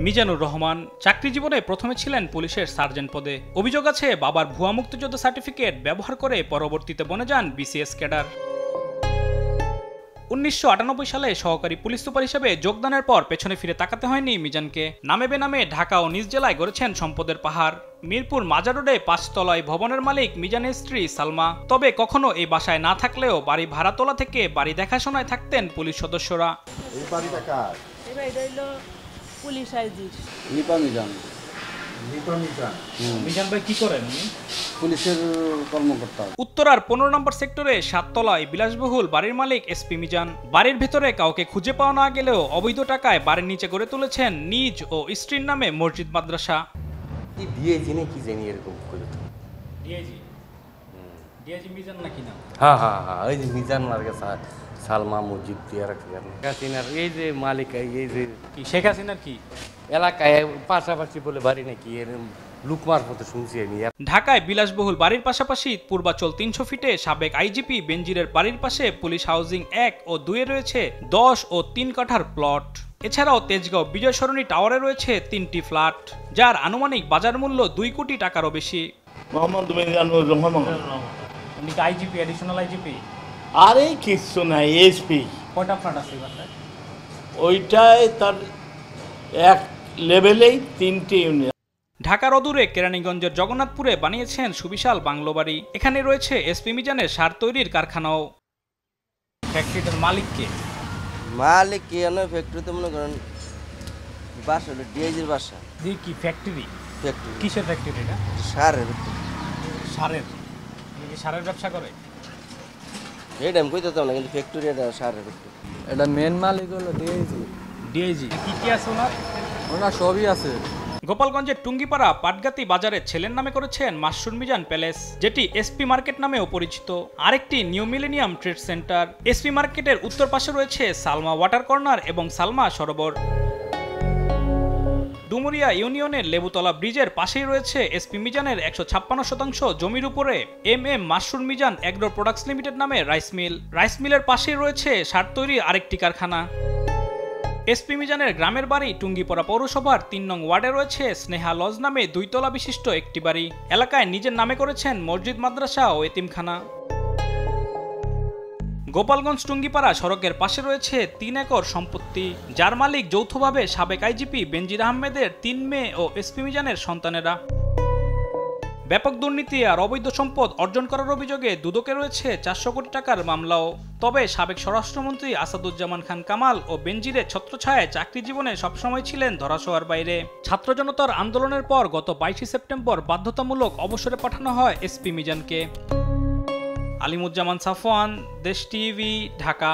মিজানুর রহমান চাকরি জীবনে প্রথমে ছিলেন পুলিশের সার্জেন্ট পদে। অভিযোগ আছে বাবার ভুয়া মুক্তিযোদ্ধা সার্টিফিকেট ব্যবহার করে পরবর্তীতে বনে যান বিসিএস ক্যাডার। 1998 সালে সহকারী পুলিশ সুপার হিসেবে যোগদানের পর পেছনে ফিরে তাকাতে হয়নি মিজানকে। নামে বেনামে ঢাকা ও নিজ জেলায় গড়েছেন সম্পদের পাহাড়। মিরপুর মাজার রোডে 5 তলায় ভবনের মালিক মিজানের স্ত্রী সালমা। তবে কখনো এই বাসায় না থাকলেও বাড়ি ভাড়া তোলা থেকে বাড়ি দেখাশোনায় থাকতেন পুলিশ সদস্যরা। এই বাড়িটা কার? এটা হইলো পুলিশ আইজি মিজান ভাই কি করেন? পুলিশের কর্মকর্তা। উত্তরার 15 নম্বর সেক্টরে 7 তলায় বিলাসবহুল বাড়ির মালিক এসপি মিজান। বাড়ির ভেতরে কাউকে খুঁজে পাওয়া না গেলেও অবৈধ টাকায় বাড়ির নিচে গড়ে তুলেছেন নিজ ও স্ত্রীর নামে মসজিদ মাদ্রাসা। কি দিয়েছি না কি জানি এরকম করে তো ডিআইজি মিজান নাকি না? হ্যাঁ হ্যাঁ হ্যাঁ, ওই যে মিজান মার্কে সালমা মসজিদ দিয়ে রাখছে। হাসিনার এই যে মালিক, এই যে কি শেখ হাসিনার কি এলাকায় পাশাপাশি বলে বাড়ি নাকি এর লুকমার মতো শুনছি আমি। ঢাকায় বিলাসবহুল বাড়ির পাশাপাশি পূর্বাচল 300 ফিটে সাবেক আইজিপি বেনজিরের বাড়ির পাশে পুলিশ হাউজিং 1 ও 2 এ রয়েছে 10 ও 3 কাঠার প্লট। এছাড়াও তেজগাঁও বিজয় সরণি টাওয়ারে রয়েছে 3টি ফ্ল্যাট, যার আনুমানিক বাজার মূল্য 2 কোটি টাকারও বেশি। Mohammad Mizanur Rahman. IGP, additional IGP? আরে কিছু নাই, এসপি। কয়টা ফ্ল্যাট আছে বাসায়? ওইটায় তার এক লেভেলেই 3টি ইউনিট। ঢাকার অদূরে কেরানীগঞ্জের জগন্নাথপুরে বানিয়েছেন সুবিশাল বাংলো বাড়ি। এখানে রয়েছে এসপি মিজানের সার তৈরির কারখানাও। ফ্যাক্টরিটার মালিক কে? মালিক কি জানো? ফ্যাক্টরিতে মনে করেন বাসা হলো ডিআইজির বাসা। কি ফ্যাক্টরি? ফ্যাক্টরি কিসের ফ্যাক্টরি এটা? সারের। সারের? কি সারের ব্যবসা করে? এইটা আমি কইতে চাও না, কিন্তু ফ্যাক্টরি এটা সারের। এটা মেন মালিক হলো ডিআইজি। ডিআইজি কি কি আছে ওনার সবই আছে। গোপালগঞ্জের টুঙ্গিপাড়া পাটগাতি বাজারে ছেলের নামে করেছেন মাশরুর মিজান প্যালেস, যেটি এসপি মার্কেট নামেও পরিচিত। আরেকটি new millennium trade centre. SP মার্কেটের উত্তর পাশে রয়েছে সালমা ওয়াটার কর্নার এবং সালমা সরোবর। ডুমুরিয়া ইউনিয়নের লেবুতলা ব্রিজের পাশেই রয়েছে এসপি মিজানের 156% জমির উপরে M Mashrur Mizan agro products limited নামে রাইস মিল। রাইস মিলের পাশেই রয়েছে সার তৈরির আরেকটি কারখানা। এসপি মিজানের গ্রামের বাড়ি টুঙ্গিপাড়া পৌরসভার 3 নং ওয়ার্ডে রয়েছে স্নেহা লজ নামে 2 তলা বিশিষ্ট একটি বাড়ি। এলাকায় নিজের নামে করেছেন মসজিদ মাদ্রাসা ও এতিমখানা। গোপালগঞ্জ টুঙ্গিপাড়া সড়কের পাশে রয়েছে 3 একর সম্পত্তি, যার মালিক যৌথভাবে সাবেক আইজিপি বেনজির আহমেদের 3 মেয়ে ও এসপি মিজানের সন্তানেরা। ব্যাপক দুর্নীতি আর অবৈধ সম্পদ অর্জন করার অভিযোগে দুদকে রয়েছে 400 কোটি টাকার মামলাও। তবে সাবেক স্বরাষ্ট্রমন্ত্রী আসাদুজ্জামান খান কামাল ও বেনজিরের ছত্রছায়ায় চাকরি জীবনে সবসময় ছিলেন ধরাছোঁয়ার বাইরে। ছাত্র জনতার আন্দোলনের পর গত 22 সেপ্টেম্বর বাধ্যতামূলক অবসরে পাঠানো হয় এসপি মিজানকে। আলিমুজ্জামান সাফওয়ান, দেশ টিভি, ঢাকা।